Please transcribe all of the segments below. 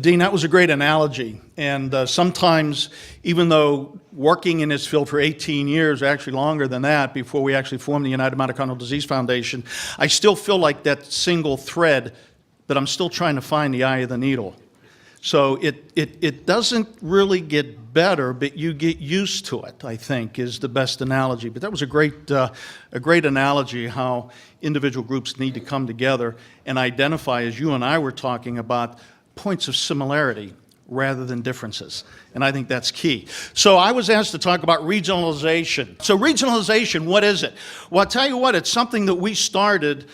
Dean, that was a great analogy. And sometimes, even though working in this field for 18 years, actually longer than that, before we actually formed the United Mitochondrial Disease Foundation, I still feel like that single thread, but I'm still trying to find the eye of the needle. So it doesn't really get better, but you get used to it, I think, is the best analogy. But that was a great analogy, how individual groups need to come together and identify, as you and I were talking about, points of similarity rather than differences. And I think that's key. So I was asked to talk about regionalization. So regionalization, what is it? Well, I'll tell you what, it's something that we started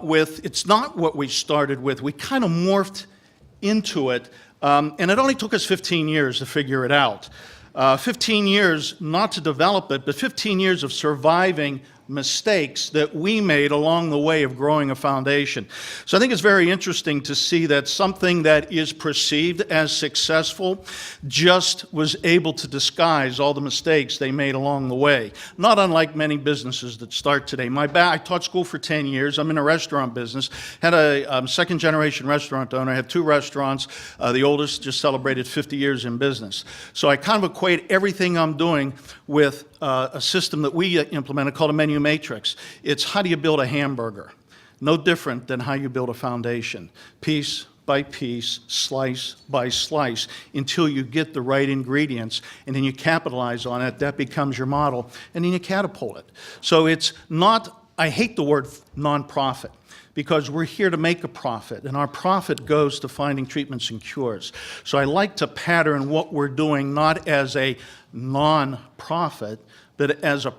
with. It's not what we started with. We kind of morphed into it, and it only took us 15 years to figure it out. 15 years, not to develop it, but 15 years of surviving mistakes that we made along the way of growing a foundation. So I think it's very interesting to see that something that is perceived as successful just was able to disguise all the mistakes they made along the way. Not unlike many businesses that start today. I taught school for 10 years. I'm in a restaurant business. Had a second-generation restaurant owner. I have 2 restaurants. The oldest just celebrated 50 years in business. So I kind of equate everything I'm doing with a system that we implemented called a menu matrix. It's how do you build a hamburger? No different than how you build a foundation. Piece by piece, slice by slice, until you get the right ingredients, and then you capitalize on it. That becomes your model, and then you catapult it. So it's not, I hate the word nonprofit, because we're here to make a profit, and our profit goes to finding treatments and cures. So I like to pattern what we're doing not as a non-profit, but as a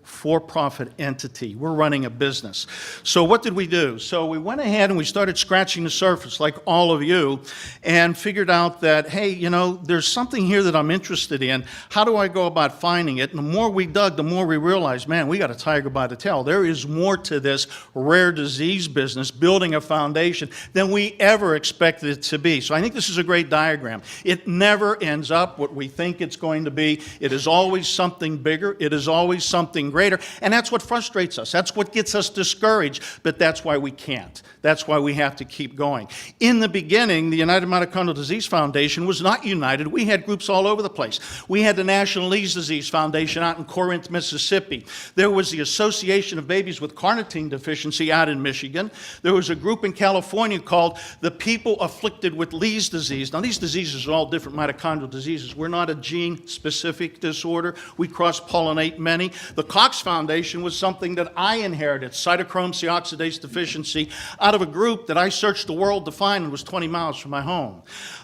for-profit entity. We're running a business. So what did we do? So we went ahead and we started scratching the surface, like all of you, and figured out that, hey, you know, there's something here that I'm interested in. How do I go about finding it? And the more we dug, the more we realized, man, we got a tiger by the tail. There is more to this rare disease business, building a foundation, than we ever expected it to be. So I think this is a great diagram. It never ends up what we think it's going to be. It is always something bigger. It is always something greater, and that's what frustrates us. That's what gets us discouraged, but that's why we can't. That's why we have to keep going. In the beginning, the United Mitochondrial Disease Foundation was not united. We had groups all over the place. We had the National Lee's Disease Foundation out in Corinth, Mississippi. There was the Association of Babies with Carnitine Deficiency out in Michigan. There was a group in California called the People Afflicted with Lee's Disease. Now, these diseases are all different mitochondrial diseases. We're not a gene-specific disorder. We cross-pollinate many. The Cox Foundation was something that I inherited, cytochrome C oxidase deficiency, out of a group that I searched the world to find and was 20 miles from my home.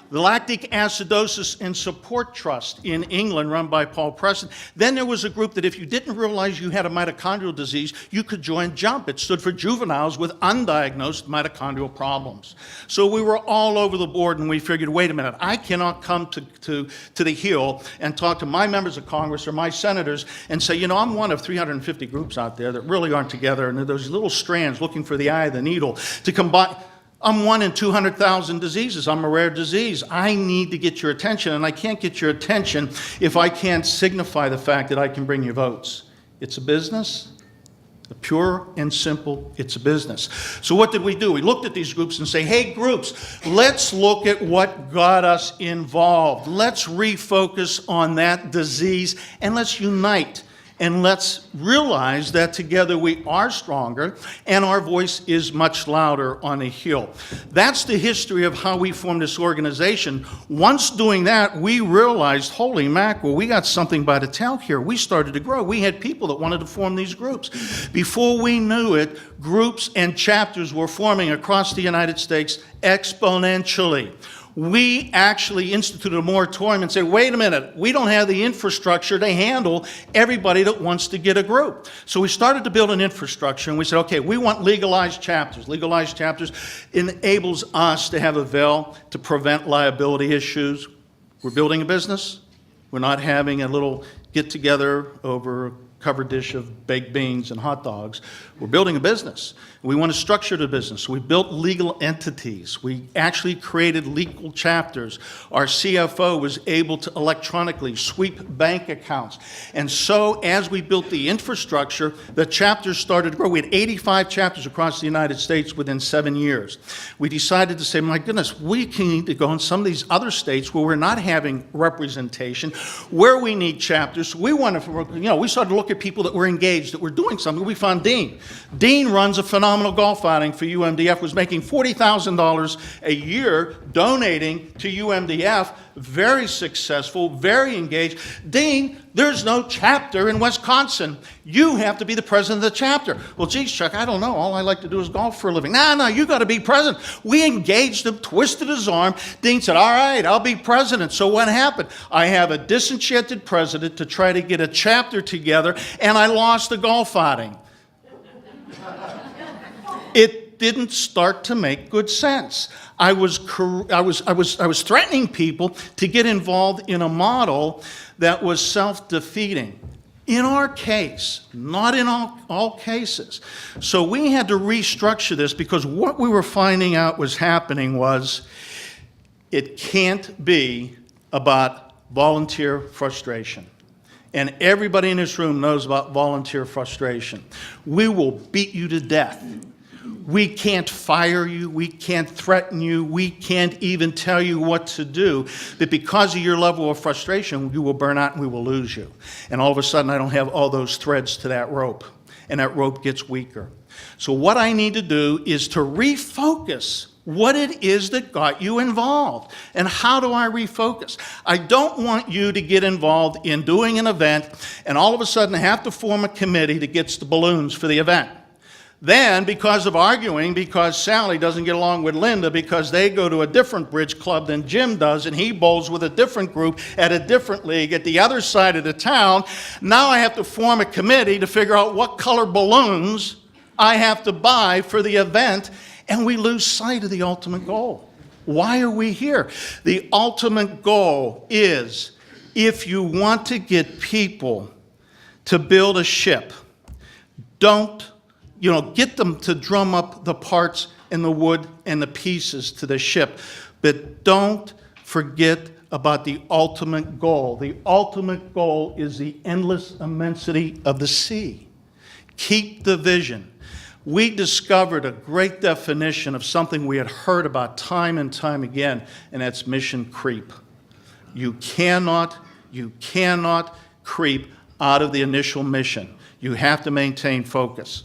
The Lactic Acidosis and Support Trust in England, run by Paul Preston. Then there was a group that if you didn't realize you had a mitochondrial disease, you could join JUMP. It stood for Juveniles with Undiagnosed Mitochondrial Problems. So we were all over the board, and we figured, wait a minute, I cannot come to the Hill and talk to my members of Congress or my senators and say, you know, I'm one of 350 groups out there that really aren't together, and there's little strands looking for the eye of the needle to combine. I'm 1 in 200,000 diseases. I'm a rare disease. I need to get your attention, and I can't get your attention if I can't signify the fact that I can bring you votes. It's a business. Pure and simple, it's a business. So what did we do? We looked at these groups and say, hey, groups, let's look at what got us involved. Let's refocus on that disease, and let's unite. And let's realize that together we are stronger and our voice is much louder on a hill. That's the history of how we formed this organization. Once doing that, we realized, holy mackerel, we got something by the tail here. We started to grow. We had people that wanted to form these groups. Before we knew it, groups and chapters were forming across the United States exponentially. We actually instituted a moratorium and said, wait a minute, we don't have the infrastructure to handle everybody that wants to get a group. So we started to build an infrastructure, and we said, okay, we want legalized chapters. Legalized chapters enables us to have a veil to prevent liability issues. We're building a business. We're not having a little get-together over covered dish of baked beans and hot dogs. We're building a business. We want to structure the business. We built legal entities. We actually created legal chapters. Our CFO was able to electronically sweep bank accounts. And so as we built the infrastructure, the chapters started to grow. We had 85 chapters across the United States within 7 years. We decided to say, my goodness, we need to go in some of these other states where we're not having representation, where we need chapters. We wanted, we started to look at people that were engaged, that were doing something. We found Dean. Dean runs a phenomenal golf outing for UMDF, was making $40,000 a year donating to UMDF, very successful, very engaged. Dean, there's no chapter in Wisconsin. You have to be the president of the chapter. Well, geez, Chuck, I don't know. All I like to do is golf for a living. No, you got to be president. We engaged him, twisted his arm. Dean said, all right, I'll be president. So what happened? I have a disenchanted president to try to get a chapter together, and I lost the golf outing. It didn't start to make good sense. I was threatening people to get involved in a model that was self-defeating. In our case, not in all cases. So we had to restructure this, because what we were finding out was happening was it can't be about volunteer frustration. And everybody in this room knows about volunteer frustration. We will beat you to death. We can't fire you, we can't threaten you, we can't even tell you what to do, that because of your level of frustration, you will burn out and we will lose you. And all of a sudden, I don't have all those threads to that rope, and that rope gets weaker. So what I need to do is to refocus what it is that got you involved. And how do I refocus? I don't want you to get involved in doing an event and all of a sudden have to form a committee that gets the balloons for the event. Then, because of arguing, because Sally doesn't get along with Linda, because they go to a different bridge club than Jim does, and he bowls with a different group at a different league at the other side of the town, now I have to form a committee to figure out what color balloons I have to buy for the event, and we lose sight of the ultimate goal. Why are we here? The ultimate goal is, if you want to get people to build a ship, get them to drum up the parts and the wood and the pieces to the ship. But don't forget about the ultimate goal. The ultimate goal is the endless immensity of the sea. Keep the vision. We discovered a great definition of something we had heard about time and time again, and that's mission creep. You cannot creep out of the initial mission. You have to maintain focus.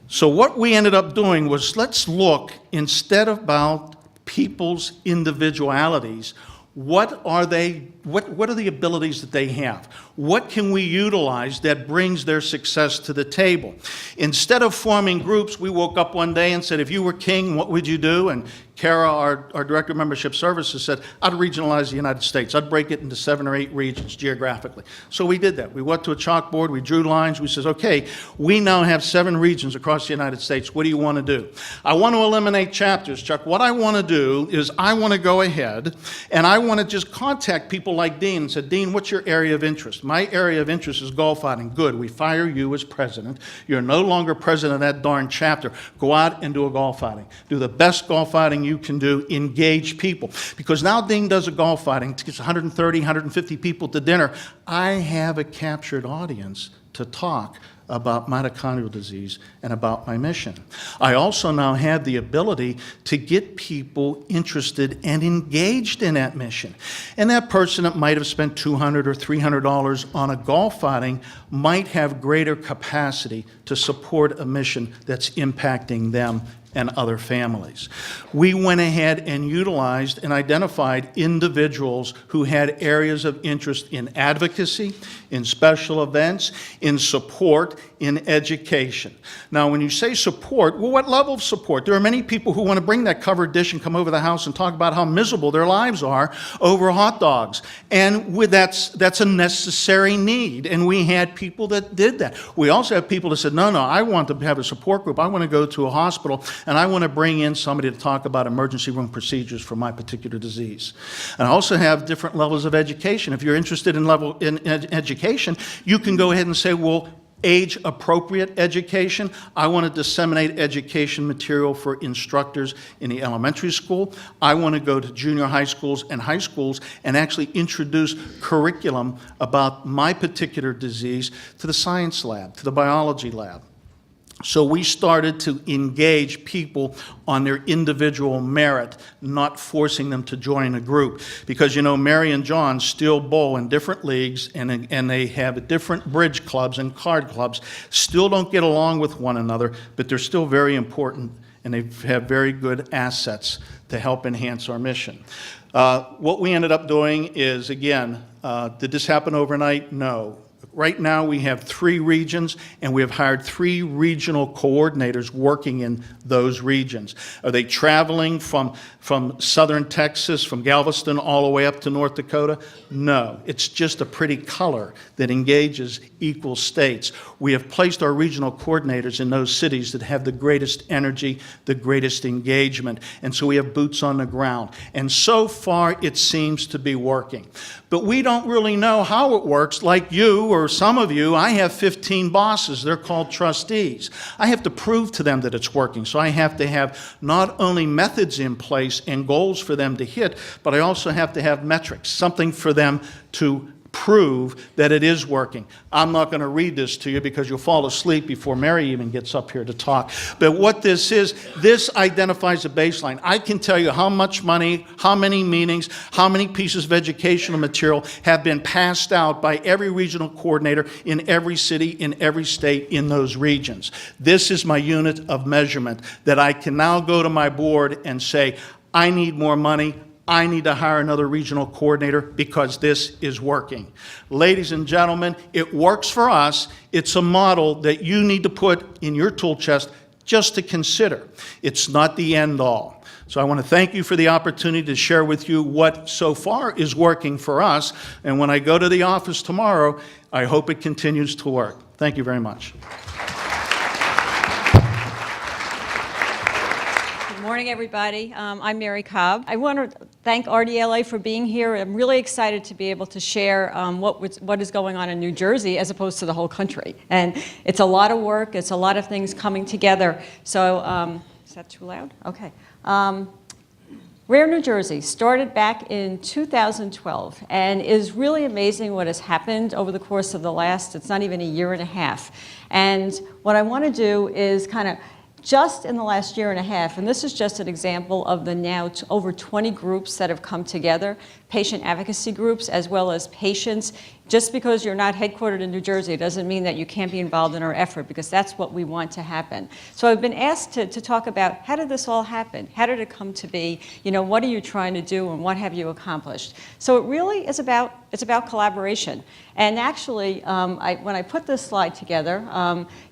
So what we ended up doing was, let's look, instead of about people's individualities, what are the abilities that they have? What can we utilize that brings their success to the table? Instead of forming groups, we woke up one day and said, if you were king, what would you do? And Kara, our Director of Membership Services, said, I'd regionalize the United States. I'd break it into 7 or 8 regions geographically. So we did that. We went to a chalkboard, we drew lines, we said, okay, we now have 7 regions across the United States. What do you want to do? I want to eliminate chapters, Chuck. What I want to do is I want to go ahead and I want to just contact people like Dean and say, Dean, what's your area of interest? My area of interest is golf outing. Good, we fire you as president. You're no longer president of that darn chapter. Go out and do a golf outing. Do the best golf outing you can do. Engage people. Because now Dean does a golf outing, gets 130, 150 people to dinner. I have a captured audience to talk about mitochondrial disease and about my mission. I also now have the ability to get people interested and engaged in that mission. And that person that might have spent $200 or $300 on a golf outing might have greater capacity to support a mission that's impacting them and other families. We went ahead and utilized and identified individuals who had areas of interest in advocacy, in special events, in support, in education. Now, when you say support, well, what level of support? There are many people who want to bring that covered dish and come over the house and talk about how miserable their lives are over hot dogs. And that's a necessary need. And we had people that did that. We also have people that said, no, I want to have a support group. I want to go to a hospital, and I want to bring in somebody to talk about emergency room procedures for my particular disease. And I also have different levels of education. If you're interested in education, you can go ahead and say, well, age-appropriate education. I want to disseminate education material for instructors in the elementary school. I want to go to junior high schools and high schools and actually introduce curriculum about my particular disease to the science lab, to the biology lab. So we started to engage people on their individual merit, not forcing them to join a group. Because, you know, Mary and John still bowl in different leagues, and they have different bridge clubs and card clubs, still don't get along with one another, but they're still very important, and they have very good assets to help enhance our mission. What we ended up doing is, again, did this happen overnight? No. Right now we have 3 regions, and we have hired 3 regional coordinators working in those regions. Are they traveling from southern Texas, from Galveston, all the way up to North Dakota? No. It's just a pretty color that engages equal states. We have placed our regional coordinators in those cities that have the greatest energy, the greatest engagement, and so we have boots on the ground. And so far, it seems to be working. But we don't really know how it works. Like you or some of you, I have 15 bosses. They're called trustees. I have to prove to them that it's working. So I have to have not only methods in place and goals for them to hit, but I also have to have metrics, something for them to prove that it is working. I'm not going to read this to you because you'll fall asleep before Mary even gets up here to talk. But what this is, this identifies a baseline. I can tell you how much money, how many meetings, how many pieces of educational material have been passed out by every regional coordinator in every city, in every state, in those regions. This is my unit of measurement that I can now go to my board and say, I need more money. I need to hire another regional coordinator because this is working. Ladies and gentlemen, it works for us. It's a model that you need to put in your tool chest just to consider. It's not the end all. So I want to thank you for the opportunity to share with you what so far is working for us. And when I go to the office tomorrow, I hope it continues to work. Thank you very much. Good morning, everybody. I'm Mary Cobb. I want to thank RDLA for being here. I'm really excited to be able to share what is going on in New Jersey as opposed to the whole country. And it's a lot of work. It's a lot of things coming together. So is that too loud? Okay. Rare New Jersey started back in 2012 and is really amazing what has happened over the course of the last, it's not even a year and a half. And what I want to do is kind of just in the last year and a half, and this is just an example of the now over 20 groups that have come together, patient advocacy groups as well as patients. Just because you're not headquartered in New Jersey doesn't mean that you can't be involved in our effort, because that's what we want to happen. So I've been asked to talk about how did this all happen? How did it come to be? You know, what are you trying to do and what have you accomplished? So it really is about collaboration. And actually, when I put this slide together,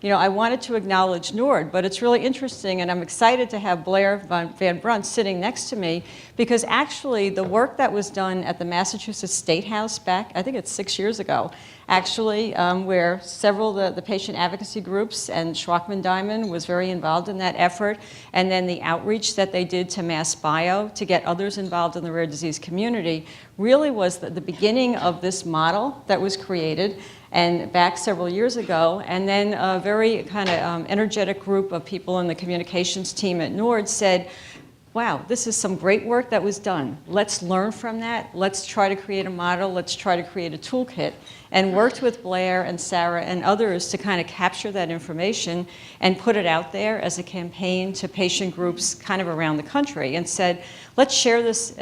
you know, I wanted to acknowledge NORD, but it's really interesting, and I'm excited to have Blair Van Brunt sitting next to me, because actually the work that was done at the Massachusetts State House back, I think it's 6 years ago, actually, where several of the patient advocacy groups and Schwachman Diamond was very involved in that effort, and then the outreach that they did to Mass Bio to get others involved in the rare disease community really was the beginning of this model that was created and back several years ago. And then a very kind of energetic group of people in the communications team at NORD said, wow, this is some great work that was done. Let's learn from that. Let's try to create a model. Let's try to create a toolkit. And worked with Blair and Sarah and others to kind of capture that information and put it out there as a campaign to patient groups kind of around the country, and said, let's share this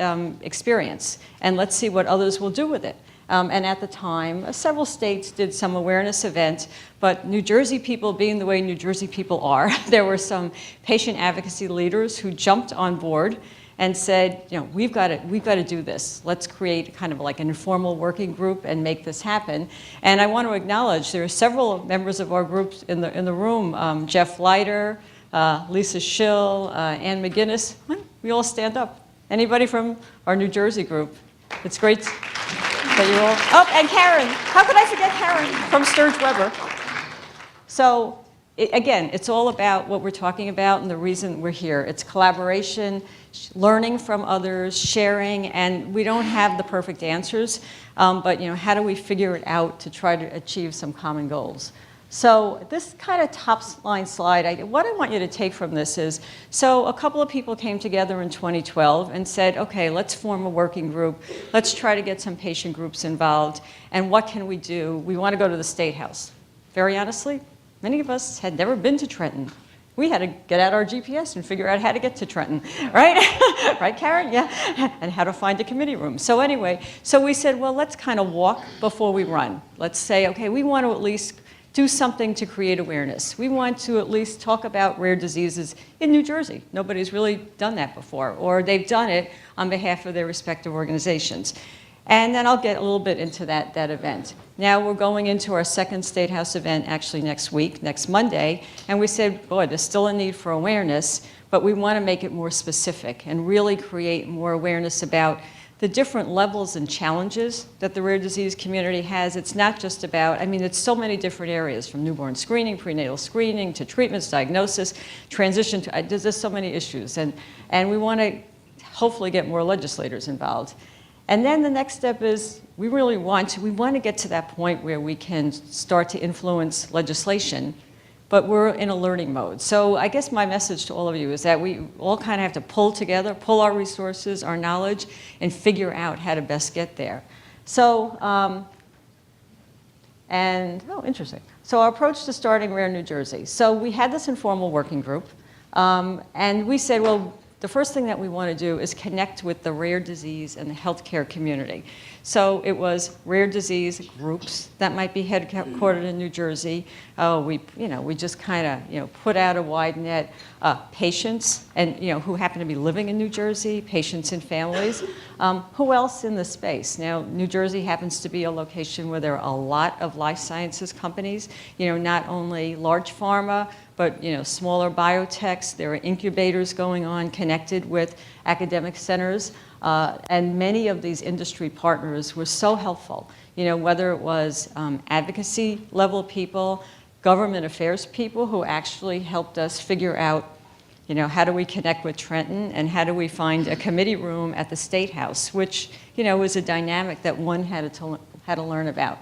experience and let's see what others will do with it. And at the time, several states did some awareness event, but New Jersey people being the way New Jersey people are, there were some patient advocacy leaders who jumped on board and said, we've got to do this. Let's create kind of like an informal working group and make this happen. And I want to acknowledge there are several members of our group in the room, Jeff Leiter, Lisa Schill, Ann McGinnis. We all stand up. Anybody from our New Jersey group? It's great that you're all, and Karen. How could I forget Karen from Sturge Weber? So again, it's all about what we're talking about and the reason we're here. It's collaboration, learning from others, sharing, and we don't have the perfect answers, but how do we figure it out to try to achieve some common goals? So this kind of top line slide, what I want you to take from this is, so a couple of people came together in 2012 and said, okay, let's form a working group. Let's try to get some patient groups involved. And what can we do? We want to go to the State House. Very honestly, many of us had never been to Trenton. We had to get out our GPS and figure out how to get to Trenton, right? Right, Karen? Yeah. And how to find a committee room. So anyway, so we said, well, let's kind of walk before we run. Let's say, okay, we want to at least do something to create awareness. We want to at least talk about rare diseases in New Jersey. Nobody's really done that before, or they've done it on behalf of their respective organizations. And then I'll get a little bit into that event. Now we're going into our second State House event actually next week, next Monday, and we said, boy, there's still a need for awareness, but we want to make it more specific and really create more awareness about the different levels and challenges that the rare disease community has. It's not just about, it's so many different areas, from newborn screening, prenatal screening, to treatments, diagnosis, transition to, there's just so many issues. And we want to hopefully get more legislators involved. And then the next step is we want to get to that point where we can start to influence legislation, but we're in a learning mode. So I guess my message to all of you is that we all kind of have to pull together, pull our resources, our knowledge, and figure out how to best get there. So, interesting. So our approach to starting Rare New Jersey. So we had this informal working group, and we said, well, the first thing that we want to do is connect with the rare disease and the healthcare community. So it was rare disease groups that might be headquartered in New Jersey. We just kind of put out a wide net. Patients and who happen to be living in New Jersey, patients and families. Who else in the space? Now, New Jersey happens to be a location where there are a lot of life sciences companies. Not only large pharma, but smaller biotechs. There are incubators going on connected with academic centers. And many of these industry partners were so helpful, whether it was advocacy level people, government affairs people who actually helped us figure out, how do we connect with Trenton and how do we find a committee room at the State House, which, was a dynamic that one had to learn about.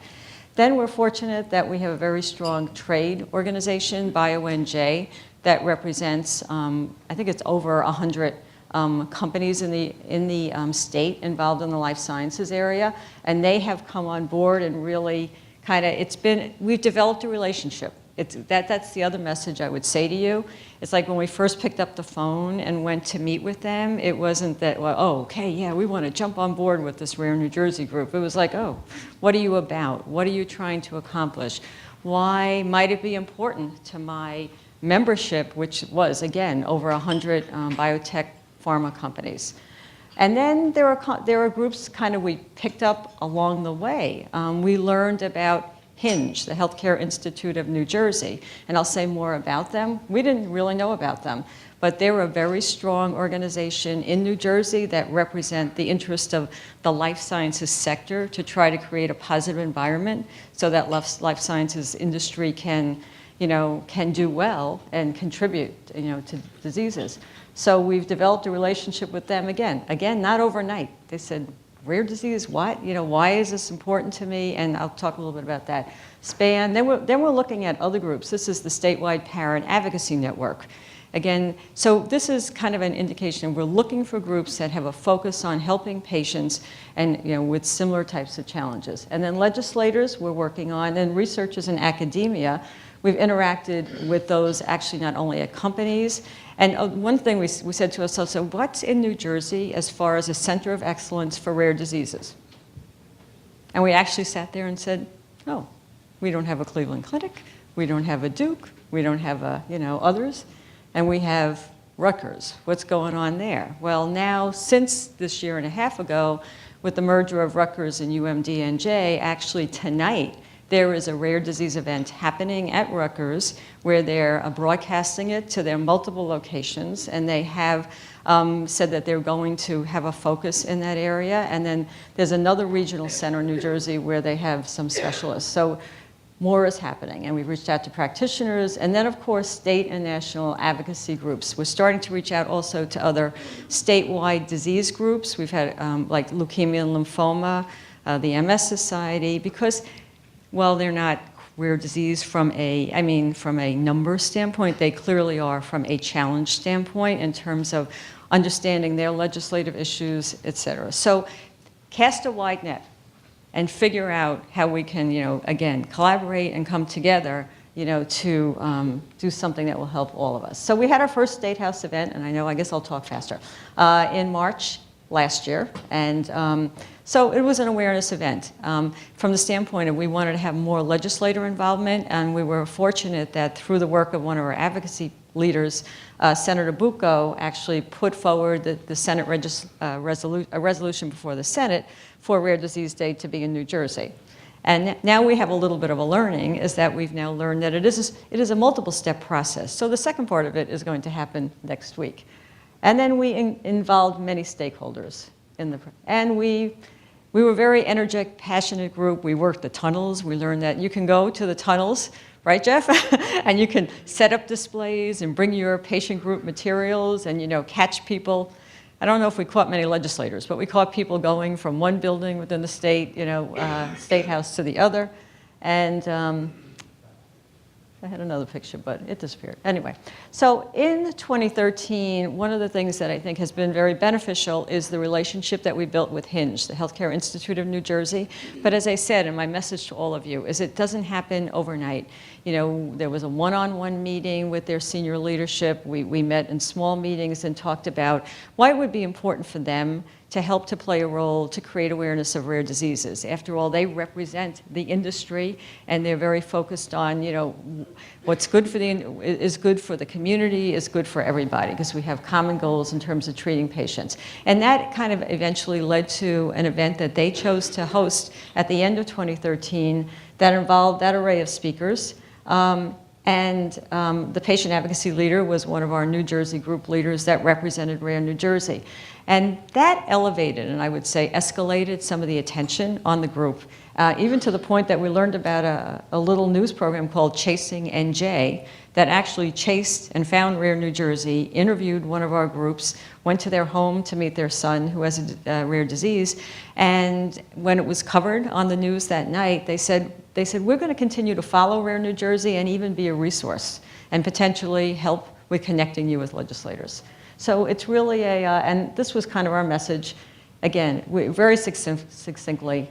Then we're fortunate that we have a very strong trade organization, BioNJ, that represents, I think it's over 100 companies in the state involved in the life sciences area, and they have come on board and really we've developed a relationship. That's the other message I would say to you. It's like when we first picked up the phone and went to meet with them, it wasn't that, well, oh, okay, yeah, we want to jump on board with this Rare New Jersey group. It was like, oh, what are you about? What are you trying to accomplish? Why might it be important to my membership, which was, again, over 100 biotech pharma companies? And then there are groups we picked up along the way. We learned about Hinge, the Healthcare Institute of New Jersey, and I'll say more about them. We didn't really know about them, but they're a very strong organization in New Jersey that represent the interest of the life sciences sector to try to create a positive environment so that life sciences industry can do well and contribute, to diseases. So we've developed a relationship with them again, not overnight. They said, rare disease, what? Why is this important to me? And I'll talk a little bit about that. SPAN, then we're looking at other groups. This is the statewide parent advocacy network. Again, so this is kind of an indication. We're looking for groups that have a focus on helping patients and with similar types of challenges. And then legislators we're working on, and researchers in academia. We've interacted with those actually not only at companies. And one thing we said to ourselves, so what's in New Jersey as far as a center of excellence for rare diseases? And we actually sat there and said, oh, we don't have a Cleveland Clinic, we don't have a Duke, we don't have others, and we have Rutgers. What's going on there? Well, now, since this year and a half ago, with the merger of Rutgers and UMDNJ, actually tonight, there is a rare disease event happening at Rutgers where they're broadcasting it to their multiple locations, and they have said that they're going to have a focus in that area. And then there's another regional center in New Jersey where they have some specialists. So more is happening, and we've reached out to practitioners, and then, of course, state and national advocacy groups. We're starting to reach out also to other statewide disease groups. We've had, like leukemia and lymphoma, the MS Society, because, well, they're not rare disease from a number standpoint. They clearly are from a challenge standpoint in terms of understanding their legislative issues, et cetera. So cast a wide net and figure out how we can, again, collaborate and come together, to do something that will help all of us. So we had our first State House event, and I guess I'll talk faster, in March last year. And so it was an awareness event from the standpoint of we wanted to have more legislator involvement, and we were fortunate that through the work of one of our advocacy leaders, Senator Bucco actually put forward the Senate a resolution before the Senate for Rare Disease Day to be in New Jersey. And now we have a little bit of a learning, is that we've now learned that it is a multiple step process. So the second part of it is going to happen next week. And then we involved many stakeholders and we were a very energetic, passionate group. We worked the tunnels. We learned that you can go to the tunnels, right, Jeff? And you can set up displays and bring your patient group materials and, catch people. I don't know if we caught many legislators, but we caught people going from one building within the state, State House to the other. And I had another picture, but it disappeared. Anyway, so in 2013, one of the things that I think has been very beneficial is the relationship that we built with Hinge, the Healthcare Institute of New Jersey. But as I said, and my message to all of you, is it doesn't happen overnight. There was a one-on-one meeting with their senior leadership. We met in small meetings and talked about why it would be important for them to help to play a role to create awareness of rare diseases. After all, they represent the industry, and they're very focused on, what's good is good for the community, is good for everybody, because we have common goals in terms of treating patients. And that kind of eventually led to an event that they chose to host at the end of 2013 that involved that array of speakers. The patient advocacy leader was one of our New Jersey group leaders that represented Rare New Jersey. And that elevated, and I would say escalated, some of the attention on the group, even to the point that we learned about a little news program called Chasing NJ that actually chased and found Rare New Jersey, interviewed one of our groups, went to their home to meet their son who has a rare disease. And when it was covered on the news that night, they said, we're going to continue to follow Rare New Jersey and even be a resource and potentially help with connecting you with legislators. So it's really and this was kind of our message, again, very succinctly.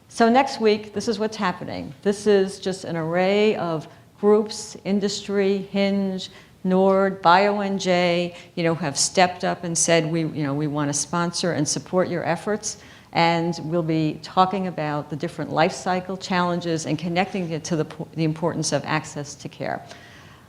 So next week, this is what's happening. This is just an array of groups, industry, Hinge, NORD, BioNJ, have stepped up and said, we want to sponsor and support your efforts. And we'll be talking about the different life cycle challenges and connecting it to the importance of access to care.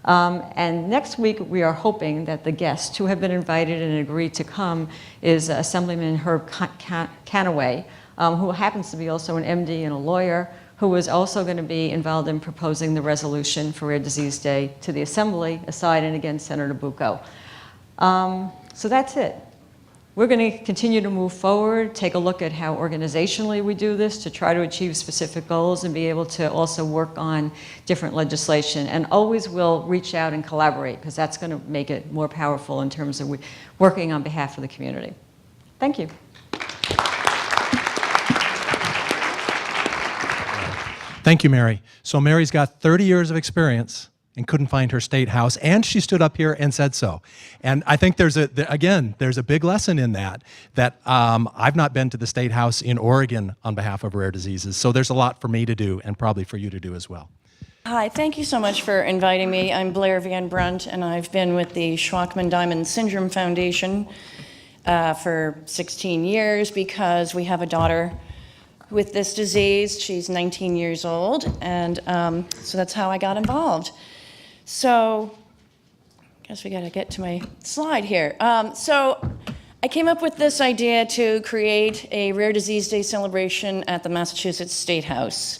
And next week, we are hoping that the guests who have been invited and agreed to come is Assemblyman Herb Canaway, who happens to be also an MD and a lawyer, who is also going to be involved in proposing the resolution for Rare Disease Day to the Assembly, aside and against Senator Bucco. So that's it. We're going to continue to move forward, take a look at how organizationally we do this to try to achieve specific goals and be able to also work on different legislation. And always will reach out and collaborate, because that's going to make it more powerful in terms of working on behalf of the community. Thank you. Thank you, Mary. So Mary's got 30 years of experience and couldn't find her state house, and she stood up here and said so. And I think there's a big lesson in that I've not been to the state house in Oregon on behalf of rare diseases, so there's a lot for me to do and probably for you to do as well. Hi, thank you so much for inviting me. I'm Blair Van Brunt, and I've been with the Schwachman-Diamond Syndrome Foundation for 16 years because we have a daughter with this disease. She's 19 years old, and so that's how I got involved. So guess we got to get to my slide here. So I came up with this idea to create a Rare Disease Day celebration at the Massachusetts State House.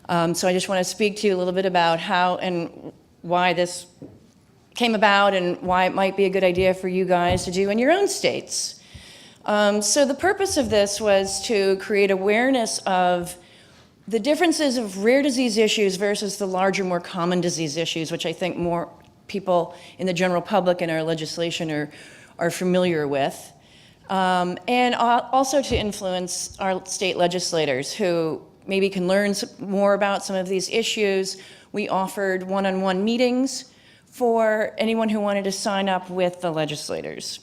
So I just want to speak to you a little bit about how and why this came about and why it might be a good idea for you guys to do in your own states. So the purpose of this was to create awareness of the differences of rare disease issues versus the larger, more common disease issues, which I think more people in the general public and our legislation are familiar with. And also to influence our state legislators who maybe can learn more about some of these issues. We offered one-on-one meetings for anyone who wanted to sign up with the legislators.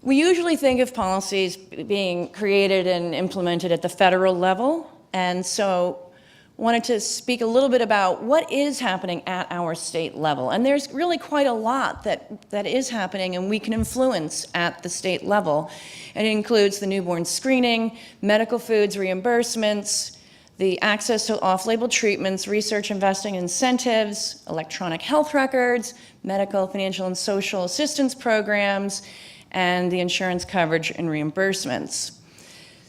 We usually think of policies being created and implemented at the federal level, and so wanted to speak a little bit about what is happening at our state level. And there's really quite a lot that is happening and we can influence at the state level. And it includes the newborn screening, medical foods reimbursements, the access to off-label treatments, research investing incentives, electronic health records, medical, financial, and social assistance programs, and the insurance coverage and reimbursements.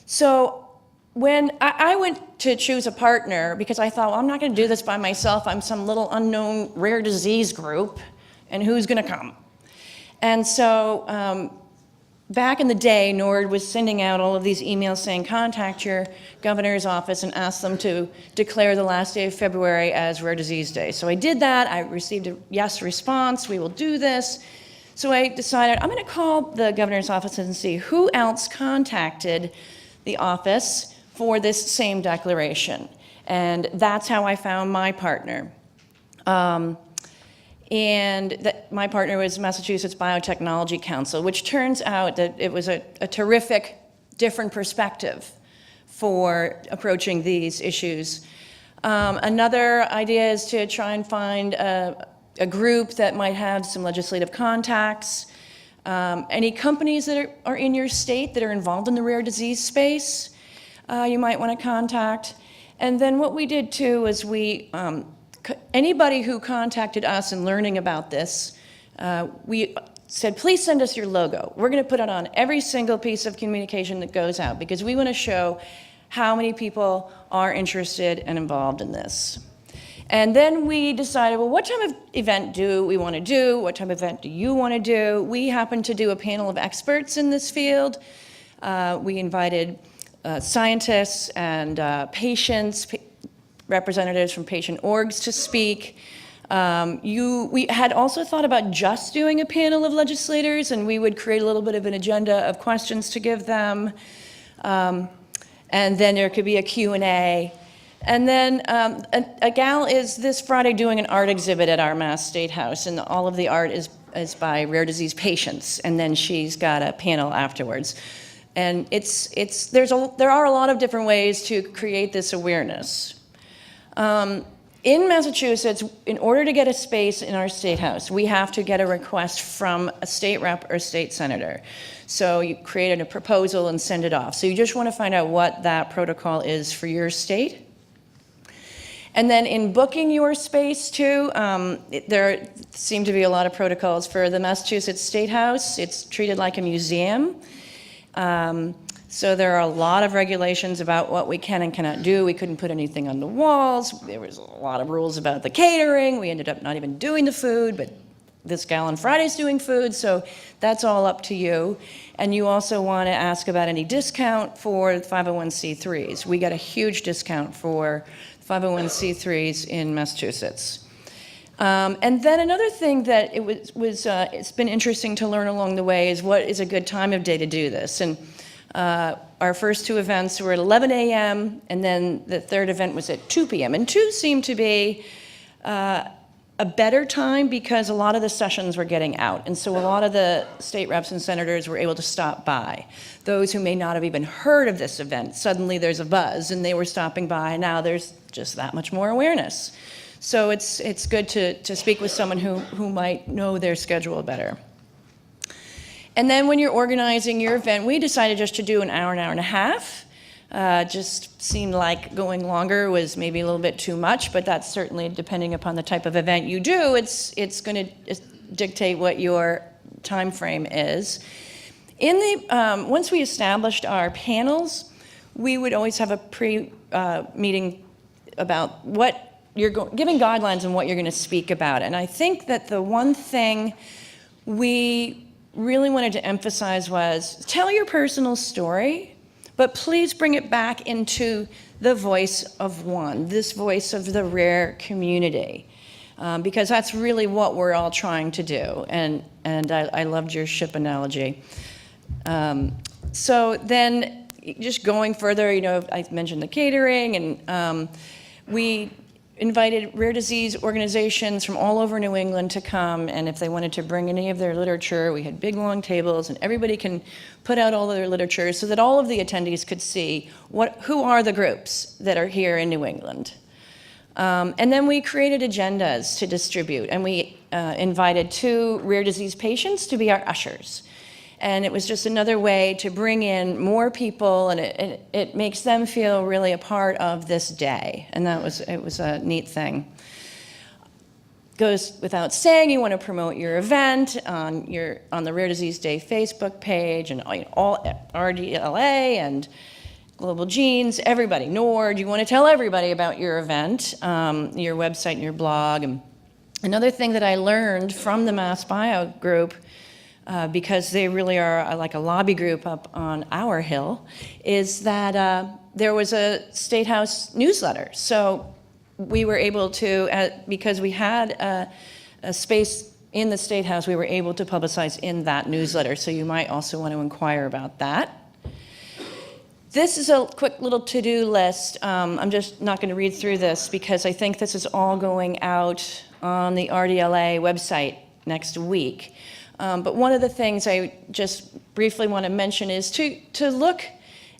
So when I went to choose a partner, because I thought, well, I'm not going to do this by myself. I'm some little unknown rare disease group, and who's going to come? And so back in the day, NORD was sending out all of these emails saying, contact your governor's office and ask them to declare the last day of February as Rare Disease Day. So I did that. I received a yes response. We will do this. So I decided I'm going to call the governor's office and see who else contacted the office for this same declaration. And that's how I found my partner. My partner was Massachusetts Biotechnology Council, which turns out that it was a terrific, different perspective for approaching these issues. Another idea is to try and find a group that might have some legislative contacts. Any companies that are in your state that are involved in the rare disease space, you might want to contact. And then what we did too is anybody who contacted us in learning about this, we said, please send us your logo. We're going to put it on every single piece of communication that goes out because we want to show how many people are interested and involved in this. And then we decided, well, what type of event do we want to do? What type of event do you want to do? We happened to do a panel of experts in this field. We invited scientists and patients, representatives from patient orgs to speak. We had also thought about just doing a panel of legislators, and we would create a little bit of an agenda of questions to give them. And then there could be a Q&A. And then a gal is this Friday doing an art exhibit at our Mass State House, and all of the art is by rare disease patients, and then she's got a panel afterwards. And there are a lot of different ways to create this awareness. In Massachusetts, in order to get a space in our State House, we have to get a request from a state rep or state senator. So you create a proposal and send it off. So you just want to find out what that protocol is for your state. And then in booking your space too, there seem to be a lot of protocols. For the Massachusetts State House, it's treated like a museum. So there are a lot of regulations about what we can and cannot do. We couldn't put anything on the walls. There was a lot of rules about the catering. We ended up not even doing the food, but this gal on Friday's doing food, so that's all up to you. And you also want to ask about any discount for 501c3s. We got a huge discount for 501c3s in Massachusetts. And then another thing that it's been interesting to learn along the way is what is a good time of day to do this. And our first two events were at 11 a.m. and then the third event was at 2 p.m. And 2 seemed to be a better time because a lot of the sessions were getting out. And so a lot of the state reps and senators were able to stop by. Those who may not have even heard of this event, suddenly there's a buzz and they were stopping by, and now there's just that much more awareness. So it's good to speak with someone who might know their schedule better. And then when you're organizing your event, we decided just to do an hour and a half. Just seemed like going longer was maybe a little bit too much, but that's certainly depending upon the type of event you do. It's going to dictate what your time frame is. Once we established our panels, we would always have a pre-meeting about what giving guidelines on what you're going to speak about. And I think that the one thing we really wanted to emphasize was tell your personal story, but please bring it back into the voice of one, this voice of the rare community, because that's really what we're all trying to do. And I loved your ship analogy. So then just going further, I mentioned the catering, and we invited rare disease organizations from all over New England to come, and if they wanted to bring any of their literature, we had big long tables, and everybody can put out all of their literature so that all of the attendees could see who are the groups that are here in New England. And then we created agendas to distribute, and we invited 2 rare disease patients to be our ushers. And it was just another way to bring in more people, and it makes them feel really a part of this day. And it was a neat thing. Goes without saying, you want to promote your event on the Rare Disease Day Facebook page, and all RDLA and Global Genes, everybody, NORD. You want to tell everybody about your event, your website, and your blog. And another thing that I learned from the Mass Bio group, because they really are like a lobby group up on our hill, is that there was a State House newsletter. So we were able to, because we had a space in the State House, we were able to publicize in that newsletter. So you might also want to inquire about that. This is a quick little to-do list. I'm just not going to read through this because I think this is all going out on the RDLA website next week. But one of the things I just briefly want to mention is to look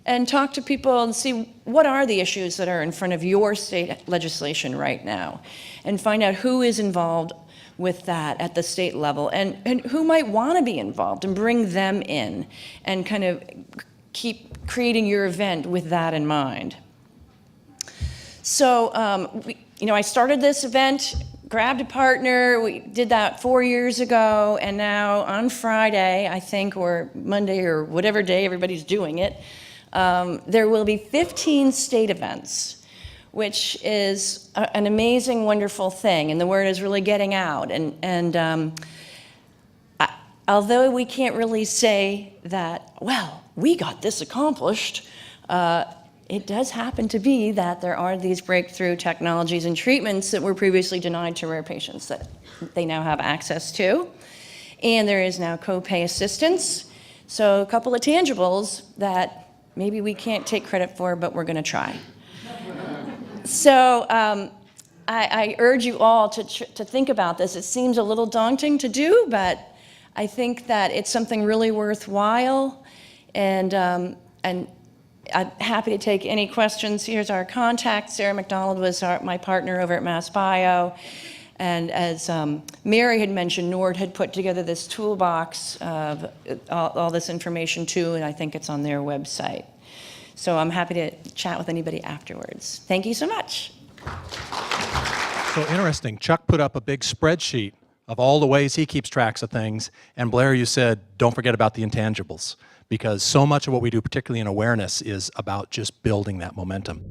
and talk to people and see what are the issues that are in front of your state legislation right now, and find out who is involved with that at the state level, and who might want to be involved, and bring them in and kind of keep creating your event with that in mind. So, I started this event, grabbed a partner. We did that 4 years ago, and now on Friday, I think, or Monday, or whatever day everybody's doing it, there will be 15 state events, which is an amazing, wonderful thing, and the word is really getting out. And although we can't really say that, well, we got this accomplished, it does happen to be that there are these breakthrough technologies and treatments that were previously denied to rare patients that they now have access to. And there is now copay assistance. So a couple of tangibles that maybe we can't take credit for, but we're going to try. So I urge you all to think about this. It seems a little daunting to do, but I think that it's something really worthwhile. And I'm happy to take any questions. Here's our contact. Sarah McDonald was my partner over at Mass Bio. And as Mary had mentioned, NORD had put together this toolbox of all this information too, and I think it's on their website. So I'm happy to chat with anybody afterwards. Thank you so much. So interesting. Chuck put up a big spreadsheet of all the ways he keeps tracks of things. And Blair, you said, don't forget about the intangibles, because so much of what we do, particularly in awareness, is about just building that momentum.